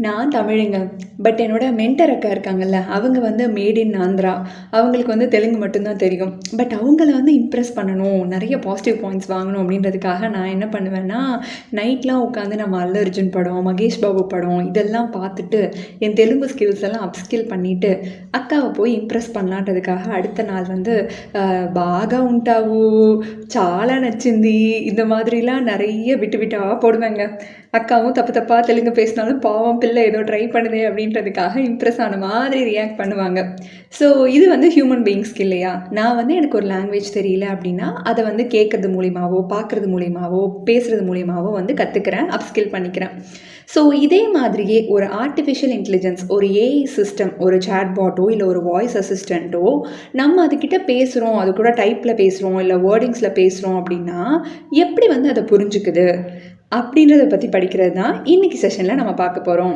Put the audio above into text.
நான் தமிழுங்க. பட் என்னோட மென்டர் அக்கா இருக்காங்கல்ல, அவங்க வந்து மேட் இன் ஆந்திரா. அவங்களுக்கு வந்து தெலுங்கு மட்டும் தான் தெரியும். பட் அவங்கள வந்து இம்ப்ரெஸ் பண்ணணும், நெறைய பாசிட்டிவ் பாயிண்ட்ஸ் வாங்கணும் அப்படின்றதுக்காக நான் என்ன பண்ணுவேன்னா, நைட்லாம் உட்காந்து நம்ம அல்லு அர்ஜுன் படம், மகேஷ் பாபு படம் இதெல்லாம் பார்த்துட்டு, என் தெலுங்கு ஸ்கில்ஸ் எல்லாம் அப்ஸ்கில் பண்ணிட்டு, அக்காவ போய் இம்ப்ரெஸ் பண்ணலான்றதுக்காக அடுத்த நாள் வந்து "బాగా ఉంటావు, చాలా నచ్చింది" இந்த மாதிரிலாம் நெறைய விட்டு விட்டா போடுவேங்க. அக்காவும் தப்பு தப்பா தெலுங்கு பேசினாலும் பாவம் பிள்ளை ஏதோ ட்ரை பண்ணுதே அப்படின்றதுக்காக இம்ப்ரெஸ் ஆன மாதிரி ரியாக்ட் பண்ணுவாங்க. ஸோ இது வந்து ஹியூமன் பீயிங்ஸ்க்கு இல்லையா? நான் வந்து எனக்கு ஒரு லாங்குவேஜ் தெரியல அப்படின்னா, அதை வந்து கேட்கறது மூலியமாவோ, பார்க்கறது மூலியமாவோ, பேசுறது மூலியமாவோ வந்து கத்துக்கிறேன், அப்ஸ்கில் பண்ணிக்கிறேன். ஸோ இதே மாதிரியே ஒரு ஆர்ட்டிஃபிஷியல் இன்டெலிஜென்ஸ், ஒரு ஏஐ சிஸ்டம், ஒரு சாட்பாட்டோ, இல்ல ஒரு வாய்ஸ் அசிஸ்டன்ட்டோ நம்ம அதுகிட்ட பேசுறோம், அது கூட டைப்ல பேசுறோம், இல்ல வேர்டிங்ஸ்ல பேசுறோம் அப்படின்னா, எப்படி வந்து அத புரிஞ்சுக்குது? அப்படின்றத பத்தி படிக்கிறது தான் இன்னைக்கு செஷன்ல நம்ம பார்க்க போறோம்.